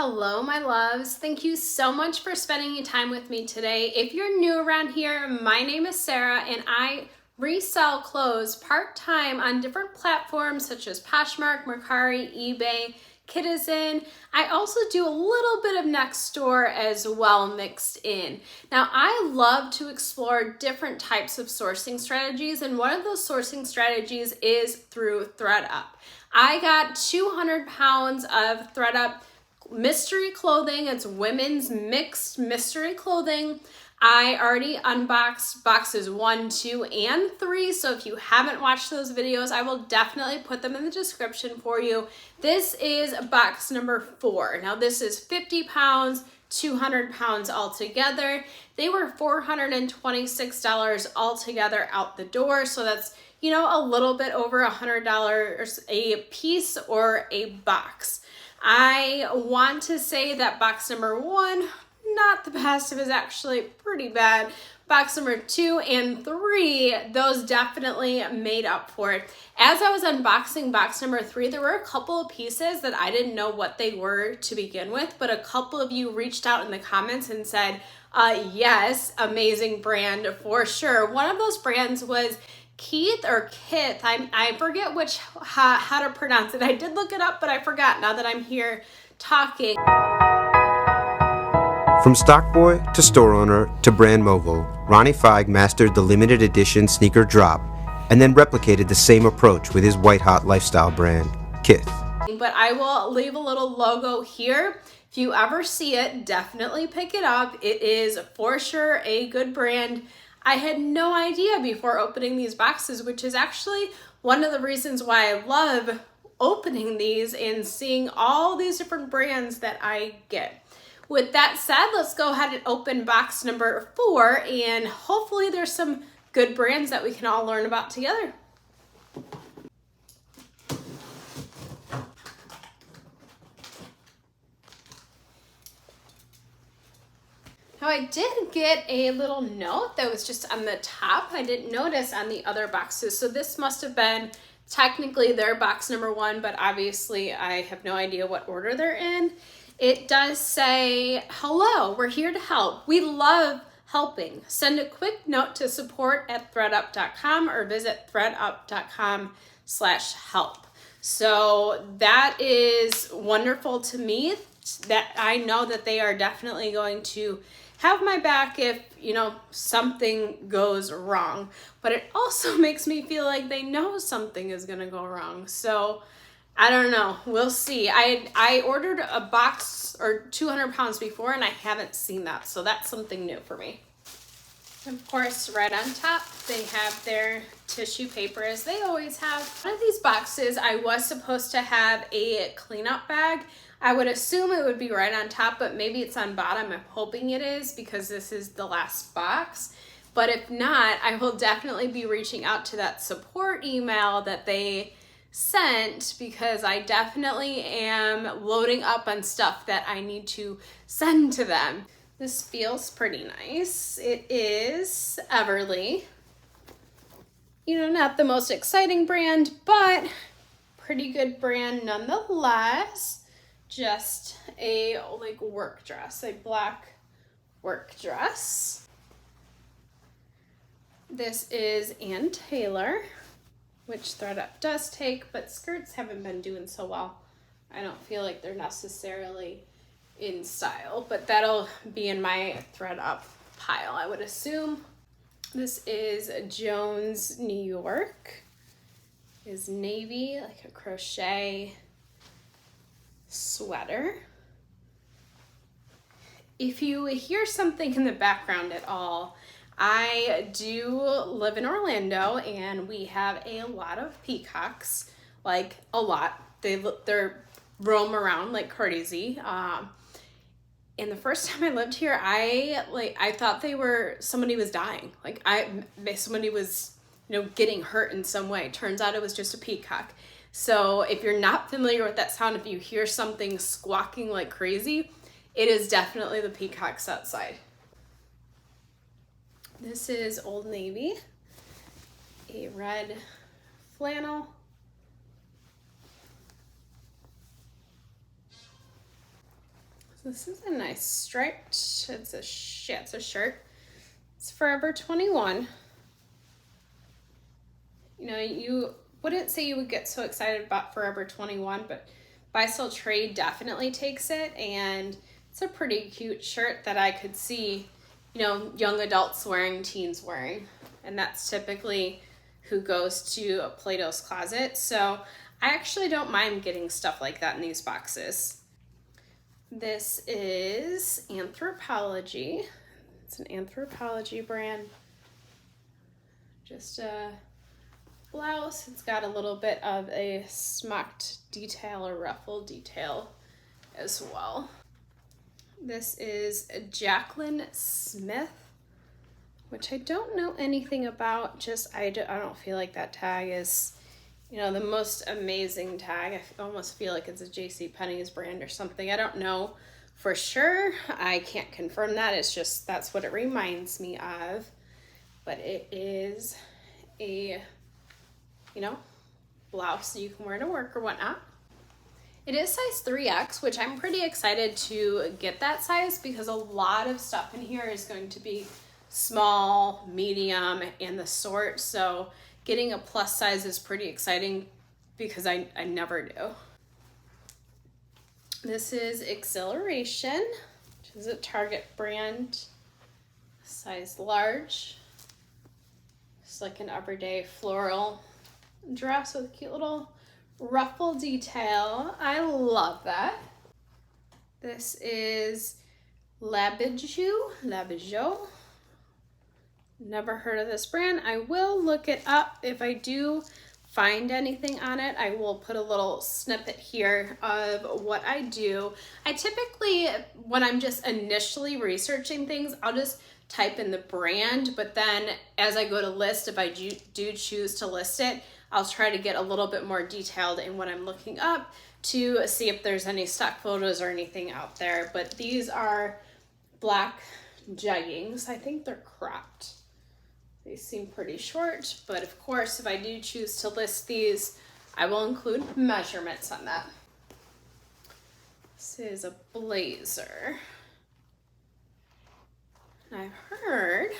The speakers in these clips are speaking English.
Hello, my loves. Thank you so much for spending your time with me today. If you're new around here, my name is Sarah and I resell clothes part-time on different platforms such as Poshmark, Mercari, eBay, Citizen. I also do a little bit of Nextdoor as well mixed in. Now, I love to explore different types of sourcing strategies, and one of those sourcing strategies is through ThredUp. I got 200 pounds of ThredUp mystery clothing. It's women's mixed mystery clothing. I already unboxed boxes 1, 2, and 3. So if you haven't watched those videos, I will definitely put them in the description for you. This is box number 4. Now this is 50 pounds, 200 pounds altogether. They were $426 altogether out the door. So that's, you know, a little bit over $100 a piece or a box. I want to say that box number 1, not the best. It was actually pretty bad. Box number 2 and 3, those definitely made up for it. As I was unboxing box number 3, there were a couple of pieces that I didn't know what they were to begin with, but a couple of you reached out in the comments and said, yes, amazing brand for sure. One of those brands was Keith or Kith. I forget how to pronounce it. I did look it up, but I forgot now that I'm here talking. From stock boy to store owner to brand mogul, Ronnie Feig mastered the limited edition sneaker drop and then replicated the same approach with his white-hot lifestyle brand, Kith. But I will leave a little logo here. If you ever see it, definitely pick it up. It is for sure a good brand. I had no idea before opening these boxes, which is actually one of the reasons why I love opening these and seeing all these different brands that I get. With that said, let's go ahead and open box number 4, and hopefully there's some good brands that we can all learn about together. Now I did get a little note that was just on the top. I didn't notice on the other boxes. So this must have been technically their box number 1, but obviously I have no idea what order they're in. It does say, hello, we're here to help. We love helping. Send a quick note to support@thredup.com or visit thredup.com/help. So that is wonderful to me, that I know that they are definitely going to have my back if, you know, something goes wrong. But it also makes me feel like they know something is going to go wrong. So I don't know. We'll see. I ordered a box or 200 pounds before, and I haven't seen that. So that's something new for me. Of course, right on top, they have their tissue paper, as they always have. One of these boxes, I was supposed to have a cleanout bag. I would assume it would be right on top, but maybe it's on bottom. I'm hoping it is because this is the last box. But if not, I will definitely be reaching out to that support email that they sent, because I definitely am loading up on stuff that I need to send to them. This feels pretty nice. It is Everly. You know, not the most exciting brand, but pretty good brand nonetheless. Just a like work dress, a black work dress. This is Ann Taylor, which ThredUp does take, but skirts haven't been doing so well. I don't feel like they're necessarily in style, but that'll be in my ThredUp pile, I would assume. This is Jones, New York. Is navy, like a crochet sweater. If you hear something in the background at all, I do live in Orlando and we have a lot of peacocks, like a lot. They're roam around like crazy. And the first time I lived here, I thought somebody was dying. Like somebody was, you know, getting hurt in some way. Turns out it was just a peacock. So if you're not familiar with that sound, if you hear something squawking like crazy, it is definitely the peacocks outside. This is Old Navy, a red flannel. This is a nice striped, it's a shirt. It's Forever 21. You know, you wouldn't say you would get so excited about Forever 21, but Buy Sell Trade definitely takes it, and it's a pretty cute shirt that I could see, you know, young adults wearing, teens wearing, and that's typically who goes to Plato's Closet. So I actually don't mind getting stuff like that in these boxes. This is Anthropology. It's an Anthropology brand. Just a blouse. It's got a little bit of a smocked detail or ruffle detail as well. This is Jacqueline Smith, which I don't know anything about. Just I don't feel like that tag is, you know, the most amazing tag. I almost feel like it's a JCPenney's brand or something. I don't know for sure. I can't confirm that. It's just, that's what it reminds me of. But it is a, you know, blouse you can wear to work or whatnot. It is size 3X, which I'm pretty excited to get that size because a lot of stuff in here is going to be small, medium, and the sort. So getting a plus size is pretty exciting because I never do. This is Exhilaration, which is a Target brand, size large. It's like an everyday floral dress with a cute little ruffle detail. I love that. This is La Bijou. Never heard of this brand. I will look it up. If I do find anything on it, I will put a little snippet here of what I do. I typically, when I'm just initially researching things, I'll just type in the brand, but then as I go to list, if I do choose to list it, I'll try to get a little bit more detailed in what I'm looking up to see if there's any stock photos or anything out there. But these are black jeggings. I think they're cropped. They seem pretty short, but of course, if I do choose to list these, I will include measurements on that. This is a blazer. I've heard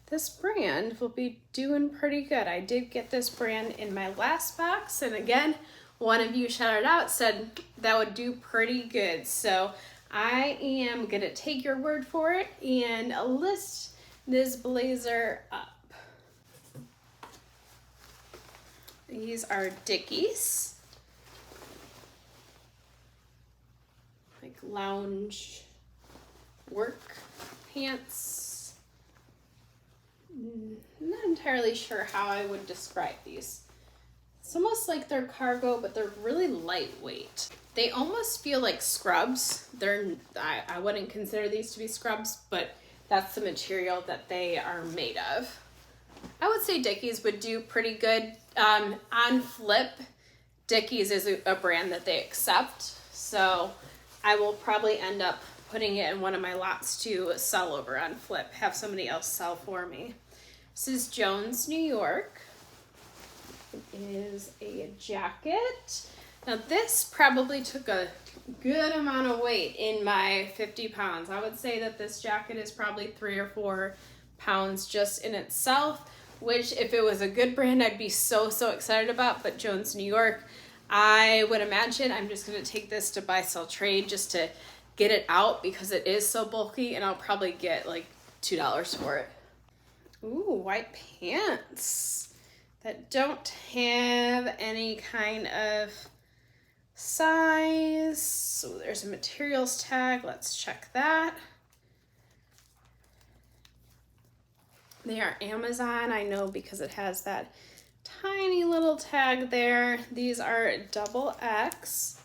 this brand will be doing pretty good. I did get this brand in my last box, and again, one of you shouted out, said that would do pretty good. So I am gonna take your word for it and list this blazer up. These are Dickies, like lounge work pants. I'm not entirely sure how I would describe these. It's almost like they're cargo, but they're really lightweight. They almost feel like scrubs. I wouldn't consider these to be scrubs, but that's the material that they are made of. I would say Dickies would do pretty good. On Flip, Dickies is a brand that they accept, so I will probably end up putting it in one of my lots to sell over on Flip, have somebody else sell for me. This is Jones, New York. It is a jacket. Now this probably took a good amount of weight in my 50 pounds. I would say that this jacket is probably 3 or 4 pounds just in itself, which if it was a good brand, I'd be so excited about. But Jones, New York, I would imagine I'm just gonna take this to Buy Sell Trade just to get it out because it is so bulky, and I'll probably get like $2 for it. Ooh, white pants that don't have any kind of size. So there's a materials tag. Let's check that. They are Amazon, I know, because it has that tiny little tag there. These are XX.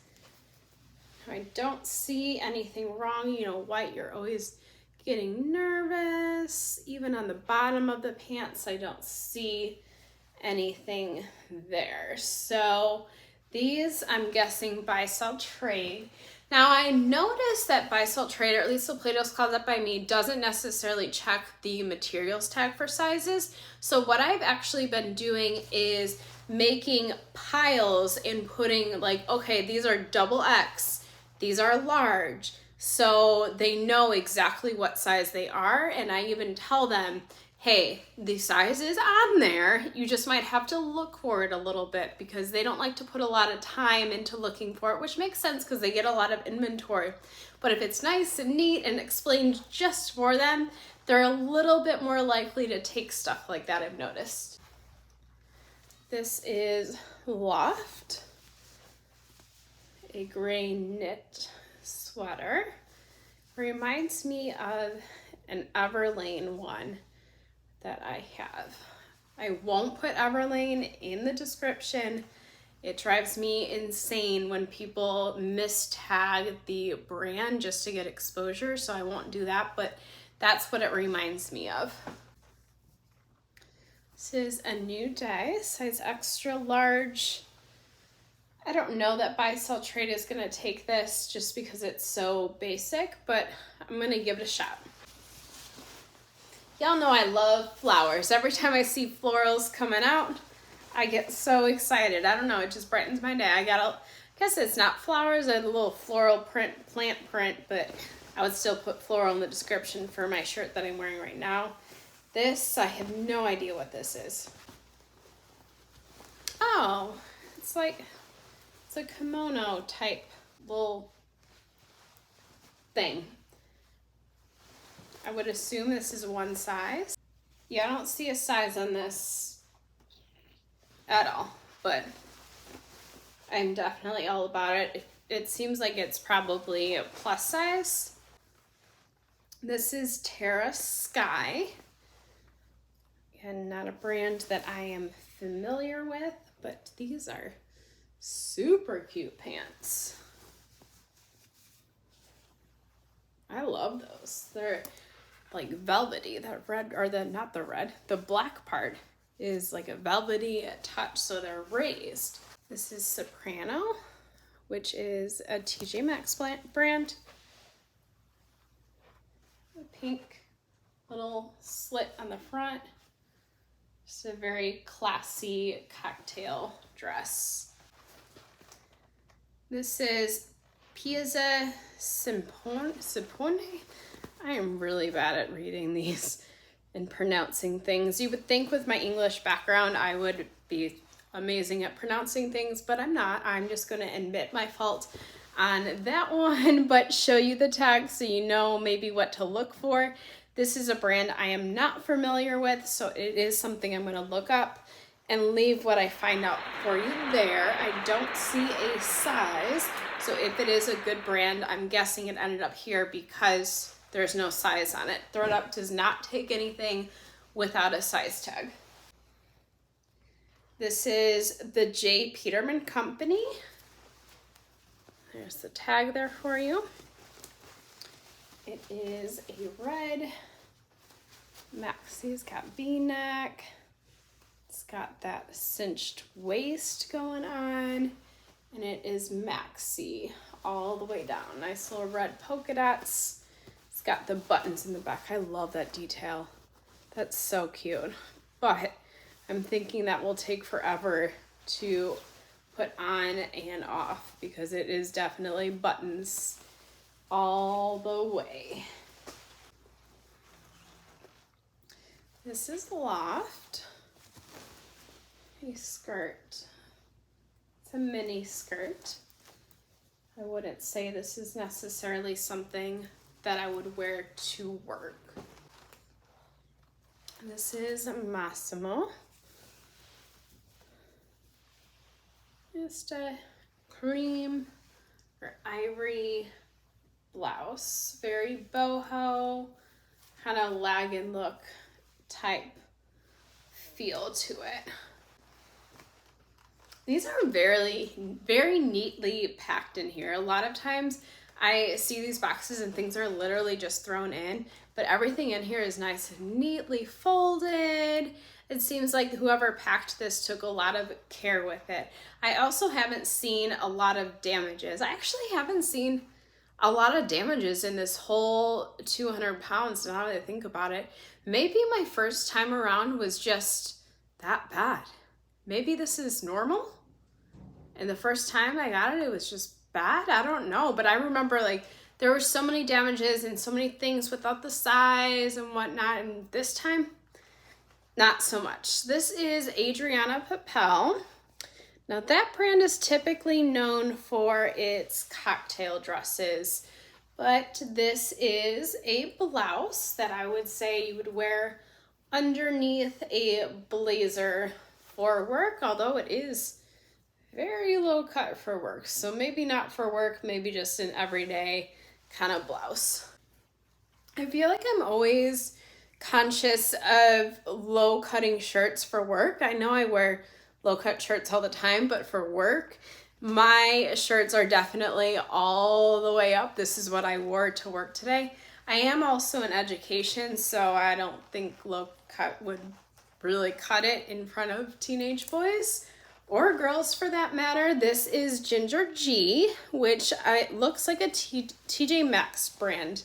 I don't see anything wrong. You know, white, you're always getting nervous. Even on the bottom of the pants, I don't see anything there. So these, I'm guessing, Buy Sell Trade. Now I noticed that Buy Sell Trade, or at least the Plato's Closet by me, doesn't necessarily check the materials tag for sizes. So what I've actually been doing is making piles and putting like, okay, these are XX, these are large, so they know exactly what size they are. And I even tell them, hey, the size is on there. You just might have to look for it a little bit, because they don't like to put a lot of time into looking for it, which makes sense because they get a lot of inventory. But if it's nice and neat and explained just for them, they're a little bit more likely to take stuff like that, I've noticed. This is Loft, a gray knit sweater. Reminds me of an Everlane one that I have. I won't put Everlane in the description. It drives me insane when people mistag the brand just to get exposure, so I won't do that, but that's what it reminds me of. This is a new day, size extra large. I don't know that buy, sell, trade is gonna take this just because it's so basic, but I'm gonna give it a shot. Y'all know I love flowers. Every time I see florals coming out, I get so excited. I don't know, it just brightens my day. I guess it's not flowers, I have a little floral print, plant print, but I would still put floral in the description for my shirt that I'm wearing right now. This, I have no idea what this is. Oh, it's a kimono type little thing. I would assume this is one size. Yeah, I don't see a size on this at all, but I'm definitely all about it. It seems like it's probably a plus size. This is Terra Sky, and not a brand that I am familiar with, but these are super cute pants. I love those. They're like velvety. The red, or the black part is like a velvety touch, so they're raised. This is Soprano, which is a TJ Maxx brand. A pink little slit on the front. Just a very classy cocktail dress. This is Piazza Simpone. I am really bad at reading these and pronouncing things. You would think with my English background I would be amazing at pronouncing things, but I'm not. I'm just going to admit my fault on that one, but show you the tag so you know maybe what to look for. This is a brand I am not familiar with, so it is something I'm going to look up and leave what I find out for you there. I don't see a size, so if it is a good brand, I'm guessing it ended up here because there's no size on it. ThredUp does not take anything without a size tag. This is the J. Peterman Company. There's the tag there for you. It is a red maxi. It's got V-neck. It's got that cinched waist going on, and it is maxi all the way down. Nice little red polka dots. It's got the buttons in the back. I love that detail. That's so cute. But I'm thinking that will take forever to put on and off because it is definitely buttons all the way. This is Loft. A skirt. It's a mini skirt. I wouldn't say this is necessarily something that I would wear to work. This is Massimo. Just a cream or ivory blouse. Very boho, kind of lagging look type feel to it. These are very neatly packed in here. A lot of times I see these boxes and things are literally just thrown in, but everything in here is nice and neatly folded. It seems like whoever packed this took a lot of care with it. I also haven't seen a lot of damages. I actually haven't seen a lot of damages in this whole 200 pounds now that I think about it. Maybe my first time around was just that bad. Maybe this is normal. And the first time I got it, it was just bad. I don't know. But I remember like there were so many damages and so many things without the size and whatnot, and this time, not so much. This is Adriana Papel. Now that brand is typically known for its cocktail dresses, but this is a blouse that I would say you would wear underneath a blazer for work, although it is very low cut for work. So maybe not for work, maybe just an everyday kind of blouse. I feel like I'm always conscious of low cutting shirts for work. I know I wear low cut shirts all the time, but for work, my shirts are definitely all the way up. This is what I wore to work today. I am also in education, so I don't think low cut would really cut it in front of teenage boys or girls for that matter. This is Ginger G, which looks like a TJ Maxx brand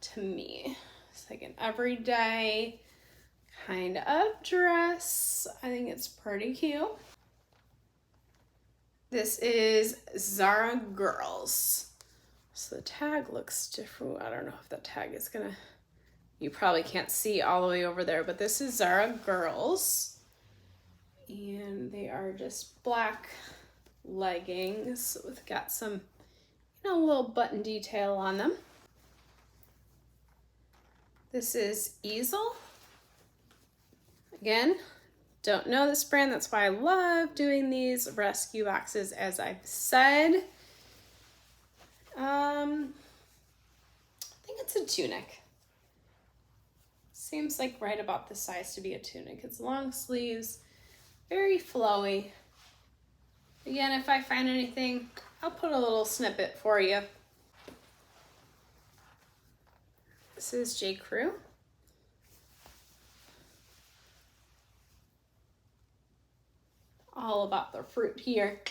to me. It's like an everyday kind of dress. I think it's pretty cute. This is Zara Girls. So the tag looks different. I don't know if that tag is gonna, you probably can't see all the way over there, but this is Zara Girls. And they are just black leggings with got some, little button detail on them. This is Easel. Again, don't know this brand. That's why I love doing these rescue boxes, as I've said. I think it's a tunic. Seems like right about the size to be a tunic. It's long sleeves, very flowy. Again, if I find anything, I'll put a little snippet for you. This is J. Crew. All about the fruit here.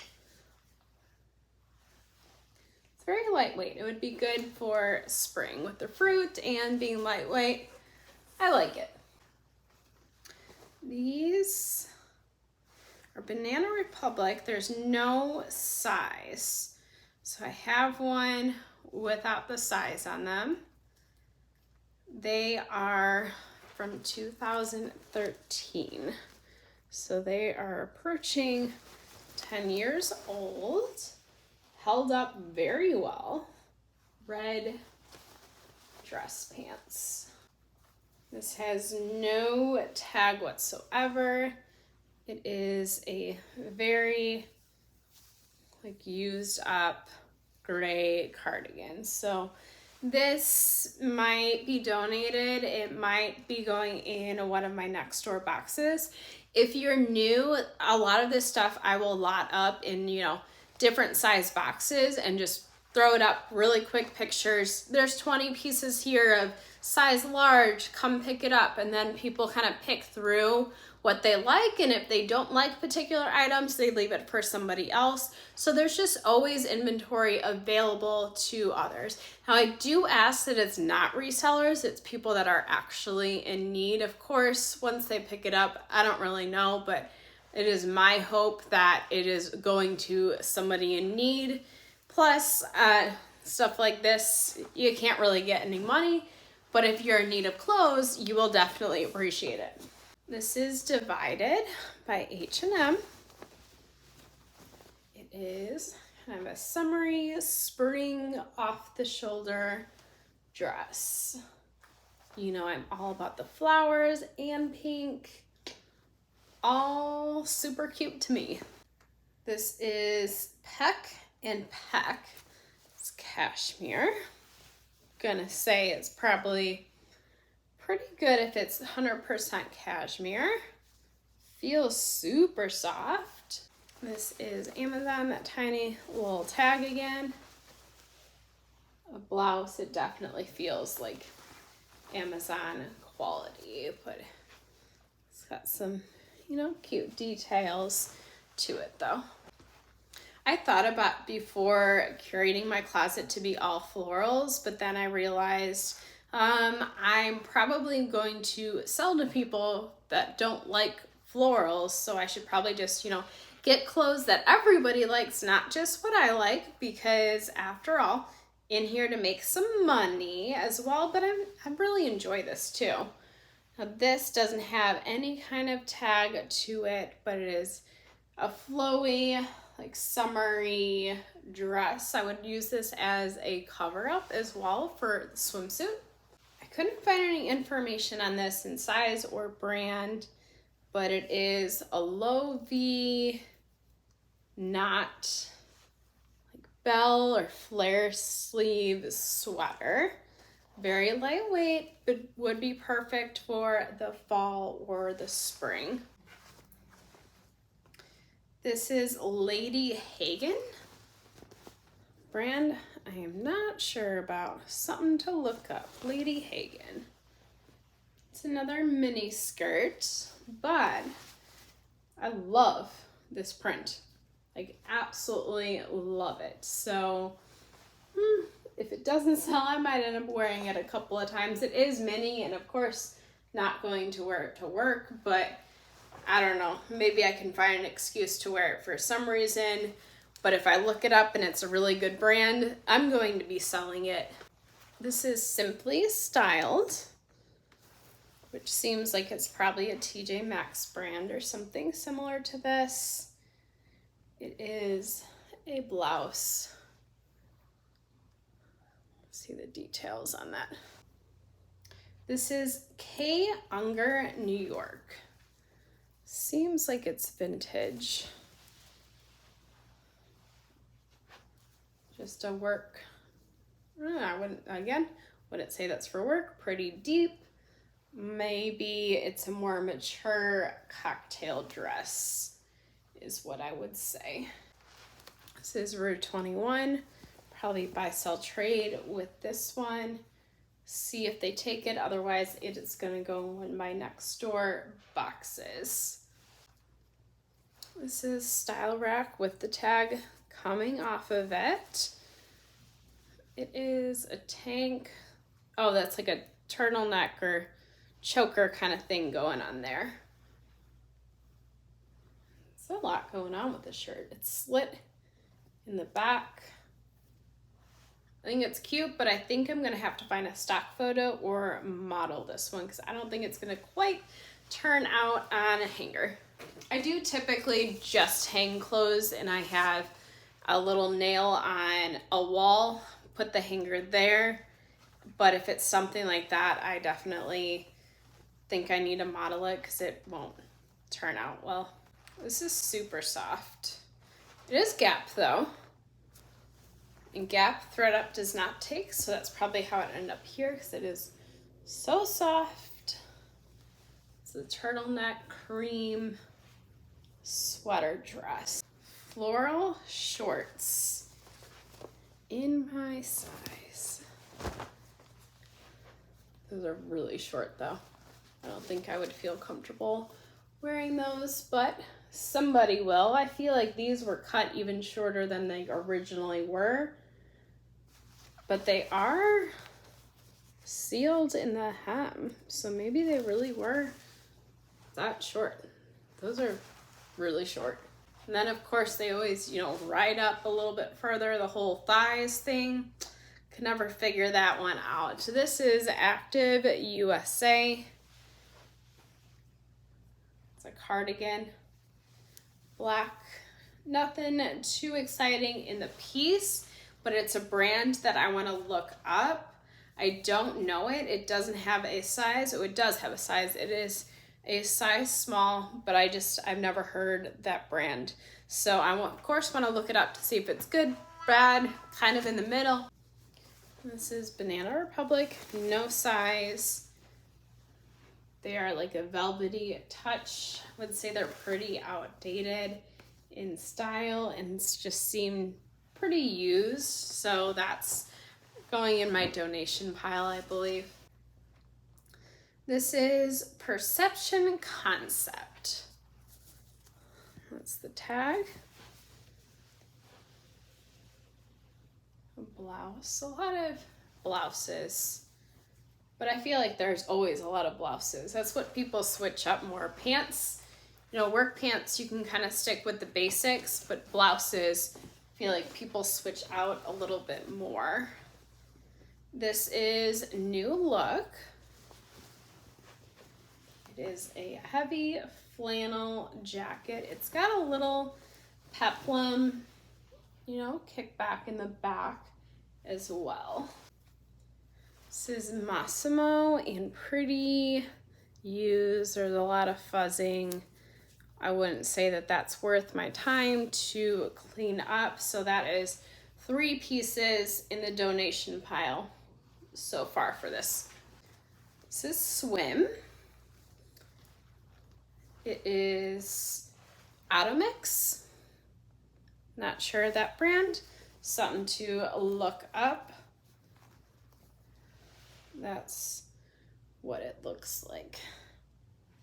It's very lightweight. It would be good for spring with the fruit and being lightweight. I like it. These are Banana Republic. There's no size. So I have one without the size on them. They are from 2013. So they are approaching 10 years old. Held up very well. Red dress pants. This has no tag whatsoever. It is a very used up gray cardigan. So this might be donated. It might be going in one of my next door boxes. If you're new, a lot of this stuff I will lot up in, different size boxes and just throw it up really quick pictures. There's 20 pieces here of size large, come pick it up. And then people kind of pick through what they like. And if they don't like particular items, they leave it for somebody else. So there's just always inventory available to others. Now I do ask that it's not resellers, it's people that are actually in need. Of course, once they pick it up, I don't really know, but it is my hope that it is going to somebody in need. Plus, stuff like this, you can't really get any money, but if you're in need of clothes, you will definitely appreciate it. This is Divided by H&M. It is kind of a summery, spring, off-the-shoulder dress. I'm all about the flowers and pink. All super cute to me. This is Peck and Peck. It's cashmere. Gonna say it's probably pretty good if it's 100% cashmere. Feels super soft. This is Amazon, that tiny little tag again. A blouse, it definitely feels like Amazon quality, but it's got some, cute details to it though. I thought about before curating my closet to be all florals, but then I realized I'm probably going to sell to people that don't like florals, so I should probably just, get clothes that everybody likes, not just what I like, because after all, in here to make some money as well, but I really enjoy this too. Now this doesn't have any kind of tag to it, but it is a flowy, like summery dress. I would use this as a cover up as well for the swimsuit. I couldn't find any information on this in size or brand, but it is a low V, not like bell or flare sleeve sweater. Very lightweight, but would be perfect for the fall or the spring. This is Lady Hagen. Brand, I am not sure about. Something to look up. Lady Hagen. It's another mini skirt, but I love this print. Like, absolutely love it. So, if it doesn't sell, I might end up wearing it a couple of times. It is mini, and of course, not going to wear it to work, but I don't know. Maybe I can find an excuse to wear it for some reason. But if I look it up and it's a really good brand, I'm going to be selling it. This is Simply Styled, which seems like it's probably a TJ Maxx brand or something similar to this. It is a blouse. See the details on that. This is K. Unger, New York. Seems like it's vintage. Just a work. I wouldn't say that's for work. Pretty deep. Maybe it's a more mature cocktail dress is what I would say. This is Rue 21. Probably buy, sell, trade with this one. See if they take it. Otherwise, it is going to go in my next door boxes. This is Style Rack with the tag coming off of it. It is a tank. Oh, that's like a turtleneck or choker kind of thing going on there. There's a lot going on with this shirt. It's slit in the back. I think it's cute, but I think I'm gonna have to find a stock photo or model this one because I don't think it's gonna quite turn out on a hanger. I do typically just hang clothes, and I have a little nail on a wall, put the hanger there. But if it's something like that, I definitely think I need to model it because it won't turn out well. This is super soft. It is Gap though. And Gap ThredUp does not take, so that's probably how it ended up here because it is so soft. It's a turtleneck cream sweater dress. Floral shorts in my size. Those are really short though. I don't think I would feel comfortable wearing those, but somebody will. I feel like these were cut even shorter than they originally were. But they are sealed in the hem, so maybe they really were that short. Those are really short. And then of course they always, ride up a little bit further, the whole thighs thing. Could never figure that one out. So this is Active USA. It's a cardigan, black. Nothing too exciting in the piece, but it's a brand that I want to look up. I don't know it. It doesn't have a size. Oh, it does have a size. It is a size small, but I've never heard that brand. So I of course want to look it up to see if it's good, bad, kind of in the middle. This is Banana Republic, no size. They are like a velvety touch. I would say they're pretty outdated in style and just seem pretty used. So that's going in my donation pile, I believe. This is Perception Concept. That's the tag. A blouse, a lot of blouses. But I feel like there's always a lot of blouses. That's what people switch up more. Pants, work pants, you can kind of stick with the basics, but blouses, I feel like people switch out a little bit more. This is New Look. It is a heavy flannel jacket. It's got a little peplum, you know, kickback in the back as well. This is Massimo and pretty used. There's a lot of fuzzing. I wouldn't say that that's worth my time to clean up. So that is 3 pieces in the donation pile so far for this. This is Swim. It is Atomix. Not sure of that brand. Something to look up. That's what it looks like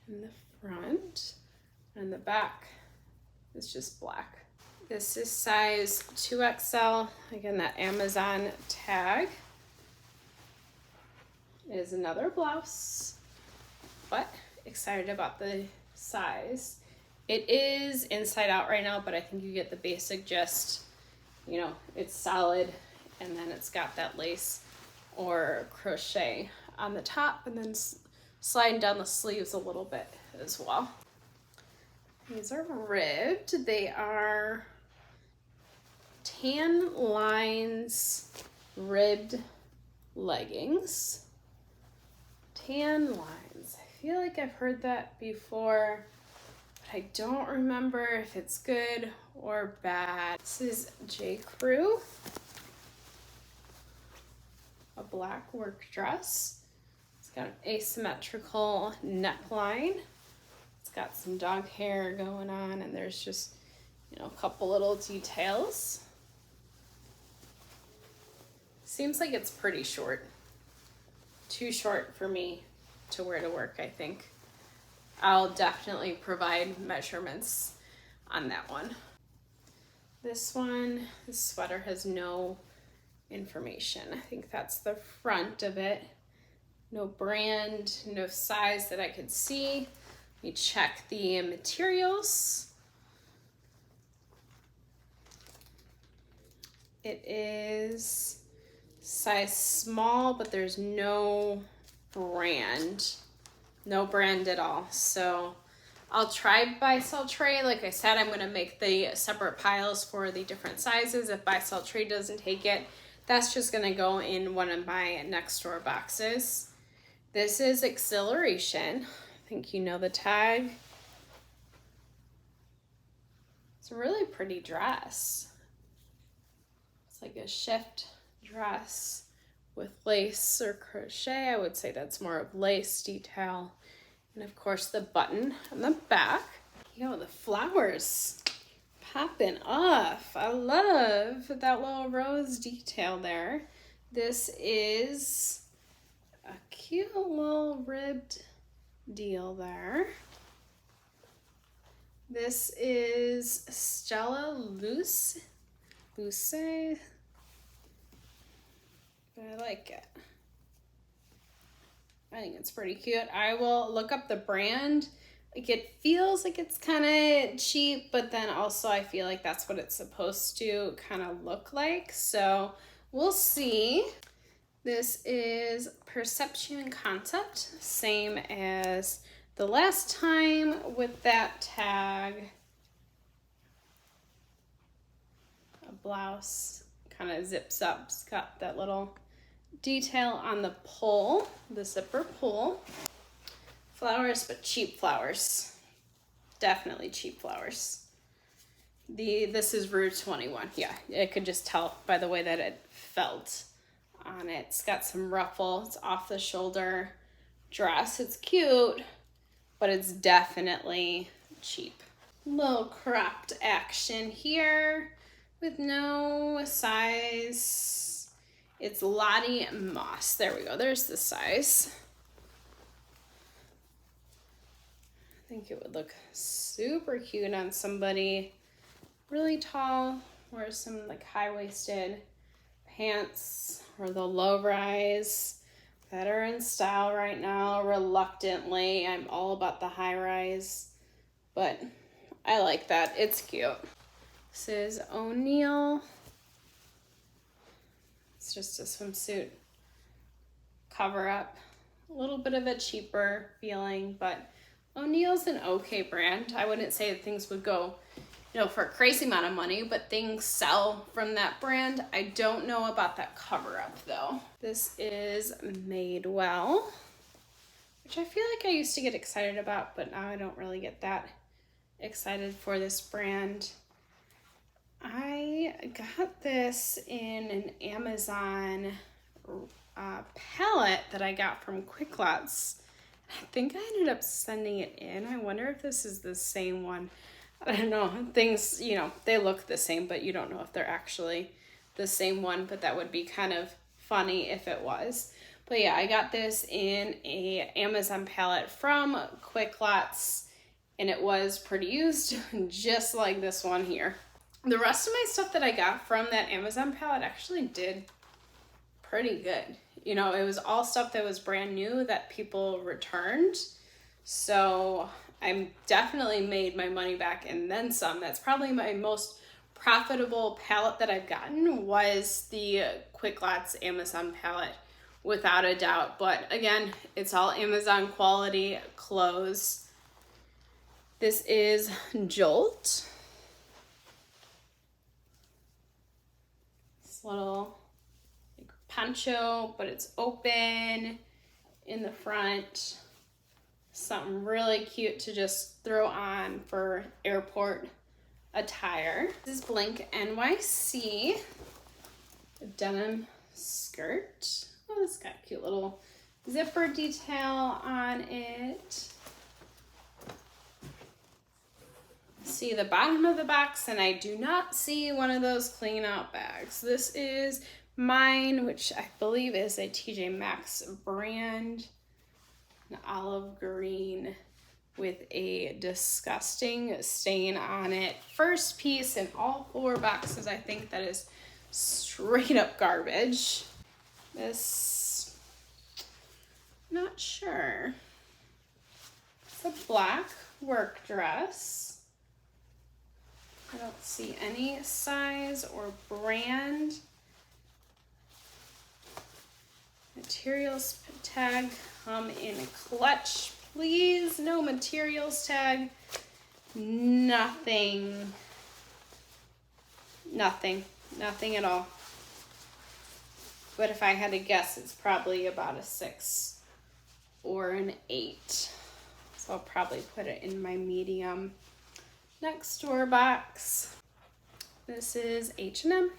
in the front, and the back is just black. This is size 2XL, again that Amazon tag. It is another blouse, but excited about the size. It is inside out right now, but I think you get the basic gist. You know, it's solid, and then it's got that lace or crochet on the top, and then sliding down the sleeves a little bit as well. These are ribbed. They are tan lines ribbed leggings. Tan lines. I feel like I've heard that before, but I don't remember if it's good or bad. This is J. Crew. A black work dress. It's got an asymmetrical neckline. It's got some dog hair going on, and there's just, you know, a couple little details. Seems like it's pretty short. Too short for me to wear to work, I think. I'll definitely provide measurements on that one. This sweater has no information. I think that's the front of it. No brand, no size that I could see. Let me check the materials. It is size small, but there's no brand at all. So I'll try buy sell trade. Like I said, I'm gonna make the separate piles for the different sizes. If buy sell trade doesn't take it, that's just gonna go in one of my next door boxes. This is Exhilaration. I think you know the tag. It's a really pretty dress. It's like a shift dress with lace or crochet. I would say that's more of lace detail. And of course the button on the back. Yo, the flowers popping off. I love that little rose detail there. This is a cute little ribbed deal there. This is Stella Luce. I like it. I think it's pretty cute. I will look up the brand. Like, it feels like it's kind of cheap, but then also I feel like that's what it's supposed to kind of look like. So we'll see. This is Perception Concept, same as the last time with that tag. A blouse kind of zips up. It's got that little detail on the pull, the zipper pull. Flowers, but cheap flowers. Definitely cheap flowers. This is Rue 21. Yeah, I could just tell by the way that it felt on it. It's got some ruffle. It's off the shoulder dress. It's cute, but it's definitely cheap. Little cropped action here with no size. It's Lottie Moss. There we go. There's the size. I think it would look super cute on somebody really tall, or some like high-waisted pants, or the low-rise that are in style right now. Reluctantly, I'm all about the high-rise, but I like that. It's cute. This is O'Neill. It's just a swimsuit cover up. A little bit of a cheaper feeling, but O'Neill's an okay brand. I wouldn't say that things would go, you know, for a crazy amount of money, but things sell from that brand. I don't know about that cover up though. This is Madewell, which I feel like I used to get excited about, but now I don't really get that excited for this brand. I got this in an Amazon palette that I got from Quick Lots. I think I ended up sending it in. I wonder if this is the same one. I don't know. Things, you know, they look the same, but you don't know if they're actually the same one, but that would be kind of funny if it was. But yeah, I got this in a Amazon palette from Quick Lots, and it was pretty used, just like this one here. The rest of my stuff that I got from that Amazon palette actually did pretty good. You know, it was all stuff that was brand new that people returned. So I definitely made my money back and then some. That's probably my most profitable palette that I've gotten, was the Quick Lots Amazon palette, without a doubt. But again, it's all Amazon quality clothes. This is Jolt. This little poncho, but it's open in the front. Something really cute to just throw on for airport attire. This is Blink NYC, a denim skirt. Oh, it's got a cute little zipper detail on it. See the bottom of the box, and I do not see one of those clean out bags. This is mine, which I believe is a TJ Maxx brand, an olive green with a disgusting stain on it. First piece in all 4 boxes. I think that is straight up garbage. This, not sure. It's a black work dress. I don't see any size or brand. Materials tag come in a clutch, please. No materials tag. Nothing at all. But if I had to guess, it's probably about a 6 or an 8. So I'll probably put it in my medium. Next door box. This is H&M.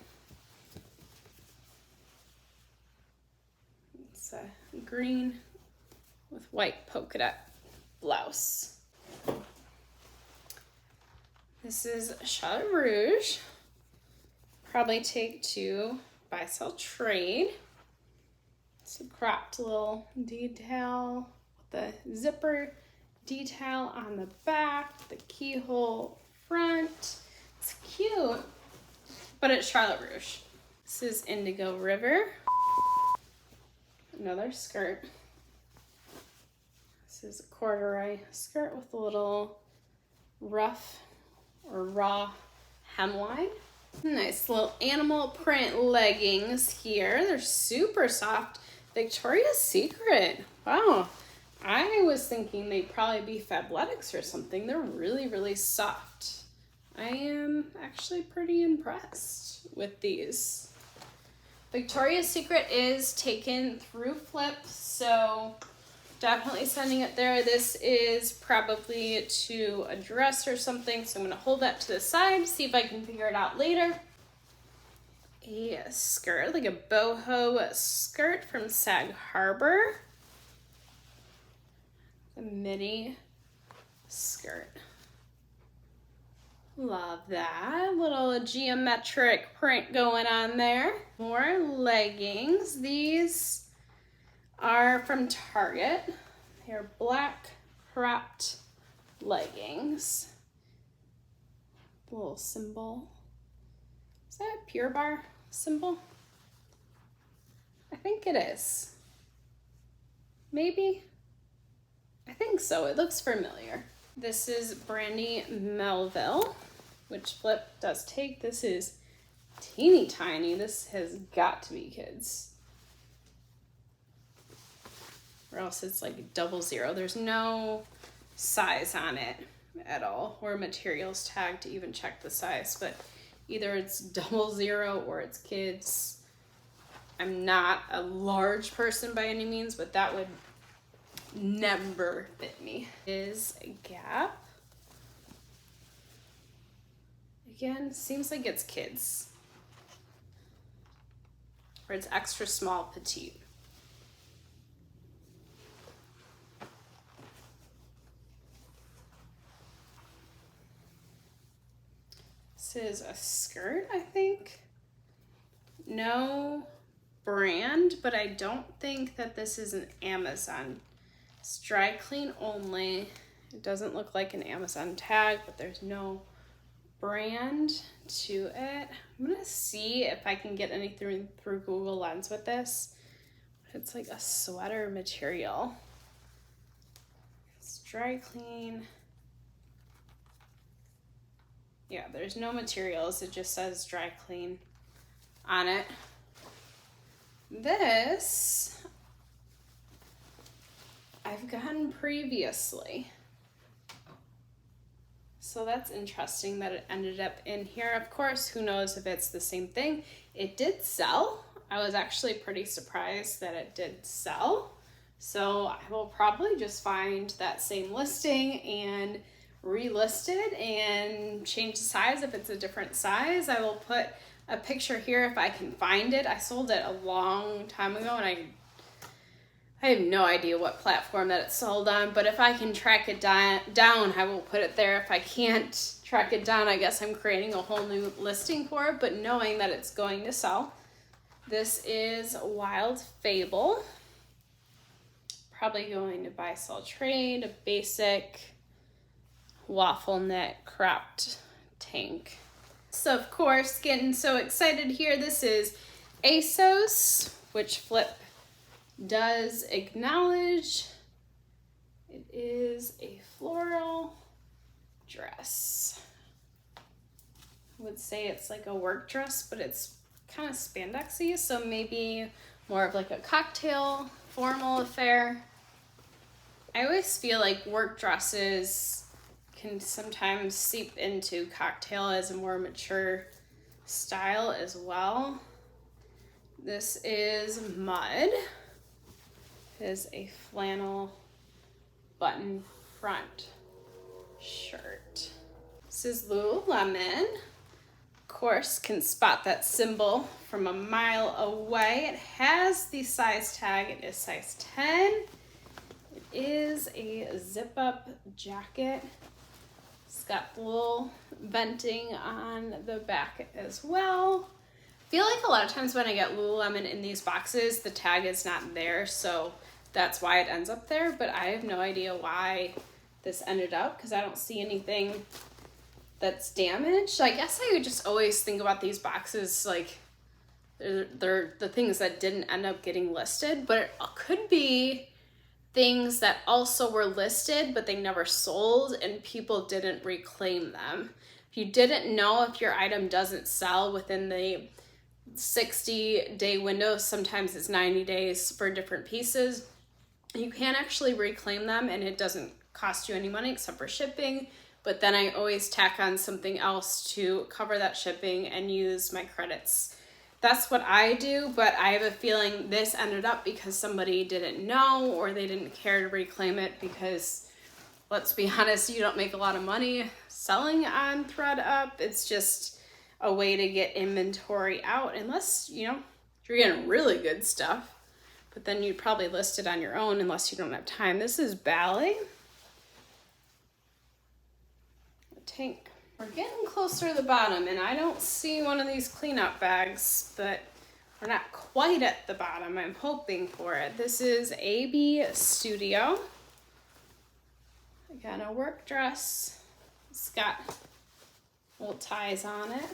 It's a green with white polka dot blouse. This is Charlotte Rouge. Probably take 2, buy, sell, trade. It's a cropped little detail with the zipper detail on the back, the keyhole front. It's cute, but it's Charlotte Rouge. This is Indigo River. Another skirt. This is a corduroy skirt with a little rough or raw hemline. Nice little animal print leggings here. They're super soft. Victoria's Secret. Wow. I was thinking they'd probably be Fabletics or something. They're really, really soft. I am actually pretty impressed with these. Victoria's Secret is taken through flip, so definitely sending it there. This is probably to a dress or something, so I'm gonna hold that to the side, see if I can figure it out later. A skirt, like a boho skirt from Sag Harbor. A midi skirt. Love that. Little geometric print going on there. More leggings. These are from Target. They're black cropped leggings. The little symbol. Is that a Pure Bar symbol? I think it is. Maybe? I think so. It looks familiar. This is Brandy Melville, which flip does take. This is teeny tiny. This has got to be kids. or else it's like 00. There's no size on it at all, or materials tag to even check the size, but either it's 00 or it's kids. I'm not a large person by any means, but that would never fit me. Is a Gap. Again, seems like it's kids. Or it's extra small petite. This is a skirt, I think. No brand, but I don't think that this is an Amazon. It's dry clean only. It doesn't look like an Amazon tag, but there's no brand to it. I'm gonna see if I can get anything through Google Lens with this. It's like a sweater material. It's dry clean. Yeah, there's no materials. It just says dry clean on it. This I've gotten previously. So that's interesting that it ended up in here. Of course, who knows if it's the same thing. It did sell. I was actually pretty surprised that it did sell. So I will probably just find that same listing and relist it and change the size if it's a different size. I will put a picture here if I can find it. I sold it a long time ago and I have no idea what platform that it's sold on, but if I can track it down, I will put it there. If I can't track it down, I guess I'm creating a whole new listing for it, but knowing that it's going to sell. This is Wild Fable. Probably going to buy, sell, trade, a basic waffle knit cropped tank. So of course, getting so excited here. This is Asos, which Flip does acknowledge. It is a floral dress. I would say it's like a work dress, but it's kind of spandexy, so maybe more of like a cocktail formal affair. I always feel like work dresses can sometimes seep into cocktail as a more mature style as well. This is Mud. It is a flannel button front shirt. This is Lululemon. Of course, can spot that symbol from a mile away. It has the size tag. It is size 10. It is a zip-up jacket. It's got the little venting on the back as well. I feel like a lot of times when I get Lululemon in these boxes, the tag is not there, so that's why it ends up there, but I have no idea why this ended up because I don't see anything that's damaged. I guess I would just always think about these boxes like they're the things that didn't end up getting listed, but it could be things that also were listed but they never sold and people didn't reclaim them. If you didn't know, if your item doesn't sell within the 60-day window, sometimes it's 90 days for different pieces, you can actually reclaim them and it doesn't cost you any money except for shipping. But then I always tack on something else to cover that shipping and use my credits. That's what I do, but I have a feeling this ended up because somebody didn't know or they didn't care to reclaim it because, let's be honest, you don't make a lot of money selling on ThredUp. It's just a way to get inventory out unless, you're getting really good stuff. But then you'd probably list it on your own unless you don't have time. This is Ballet. A tank. We're getting closer to the bottom, and I don't see one of these cleanout bags, but we're not quite at the bottom. I'm hoping for it. This is AB Studio. Again, a work dress. It's got little ties on it.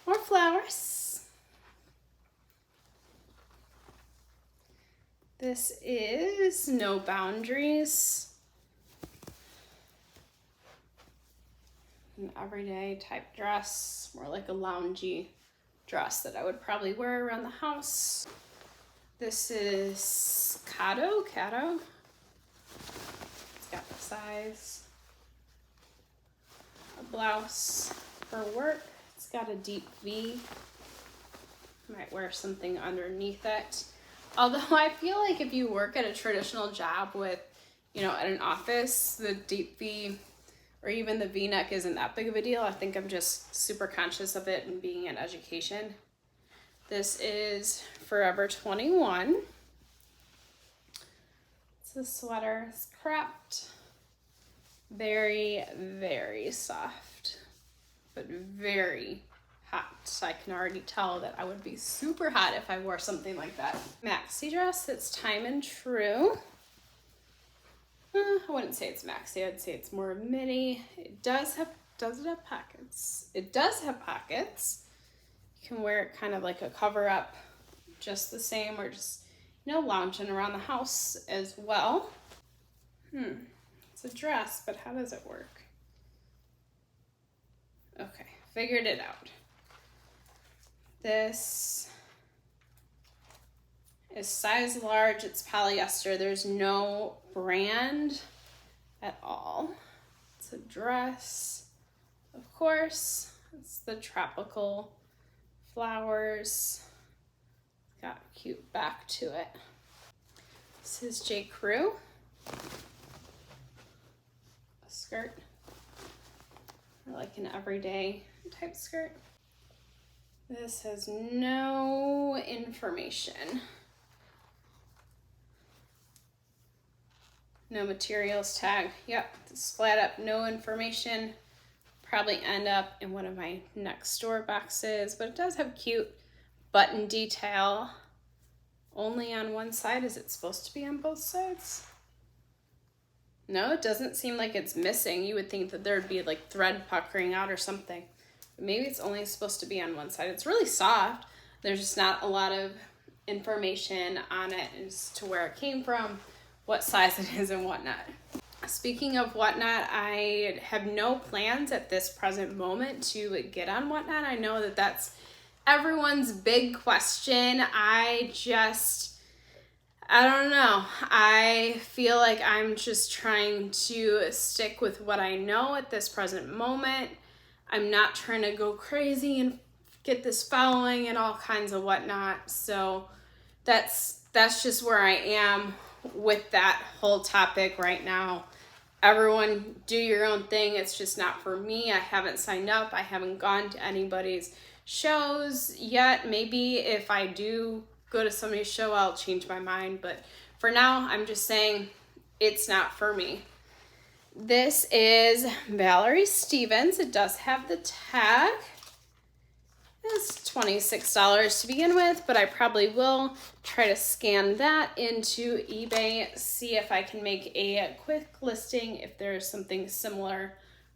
More flowers. This is No Boundaries. An everyday type dress, more like a loungy dress that I would probably wear around the house. This is Cato. It's got the size. A blouse for work. It's got a deep V. Might wear something underneath it. Although I feel like if you work at a traditional job with, you know, at an office, the deep V or even the V-neck isn't that big of a deal. I think I'm just super conscious of it and being in education. This is Forever 21. It's a sweater. It's cropped. Very, very soft, but very hot. So I can already tell that I would be super hot if I wore something like that. Maxi dress. It's time and true. I wouldn't say it's maxi. I'd say it's more midi. It does it have pockets? It does have pockets. You can wear it kind of like a cover up, just the same, or just, you know, lounging around the house as well. It's a dress, but how does it work? Okay, figured it out. This is size large. It's polyester. There's no brand at all. It's a dress, of course. It's the tropical flowers. It's got a cute back to it. This is J. Crew. A skirt, or like an everyday type skirt. This has no information. No materials tag. Yep, it's flat up, no information. Probably end up in one of my next door boxes, but it does have cute button detail. Only on one side. Is it supposed to be on both sides? No, it doesn't seem like it's missing. You would think that there'd be like thread puckering out or something. But maybe it's only supposed to be on one side. It's really soft. There's just not a lot of information on it as to where it came from, what size it is, and whatnot. Speaking of whatnot, I have no plans at this present moment to get on whatnot. I know that that's everyone's big question. I don't know. I feel like I'm just trying to stick with what I know at this present moment. I'm not trying to go crazy and get this following and all kinds of whatnot. So that's just where I am with that whole topic right now. Everyone do your own thing. It's just not for me. I haven't signed up. I haven't gone to anybody's shows yet. Maybe if I do go to somebody's show, I'll change my mind. But for now, I'm just saying it's not for me. This is Valerie Stevens. It does have the tag. It's $26 to begin with, but I probably will try to scan that into eBay, see if I can make a quick listing if there's something similar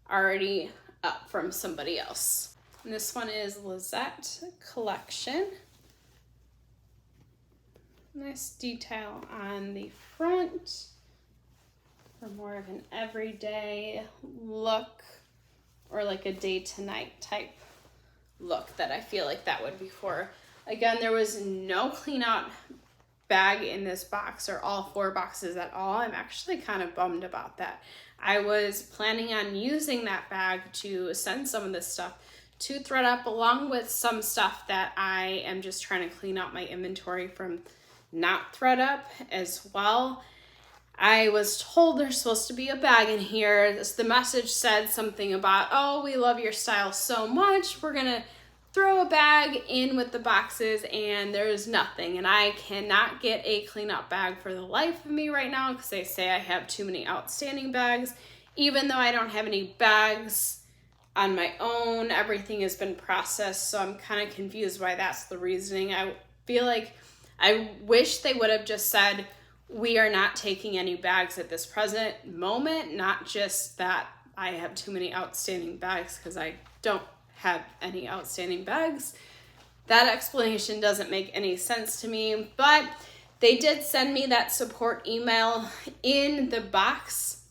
already up from somebody else. And this one is Lizette Collection. Nice detail on the front for more of an everyday look, or like a day to night type look that I feel like that would be for. Again, there was no clean out bag in this box, or all 4 boxes at all. I'm actually kind of bummed about that. I was planning on using that bag to send some of this stuff to ThredUp, along with some stuff that I am just trying to clean out my inventory from not ThredUp as well. I was told there's supposed to be a bag in here. The message said something about, oh, we love your style so much, we're gonna throw a bag in with the boxes, and there's nothing. And I cannot get a clean out bag for the life of me right now, because they say I have too many outstanding bags. Even though I don't have any bags on my own, everything has been processed, so I'm kind of confused why that's the reasoning. I feel like I wish they would have just said, we are not taking any bags at this present moment, not just that I have too many outstanding bags, because I don't have any outstanding bags. That explanation doesn't make any sense to me, but they did send me that support email in the box.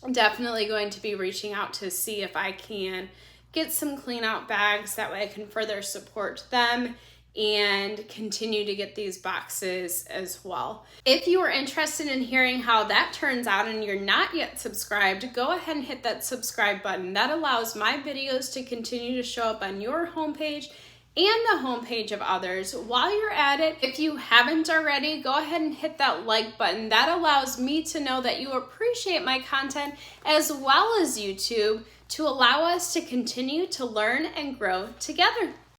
I'm definitely going to be reaching out to see if I can get some clean out bags. That way I can further support them and continue to get these boxes as well. If you are interested in hearing how that turns out and you're not yet subscribed, go ahead and hit that subscribe button. That allows my videos to continue to show up on your homepage and the homepage of others. While you're at it, if you haven't already, go ahead and hit that like button. That allows me to know that you appreciate my content as well as YouTube, to allow us to continue to learn and grow together.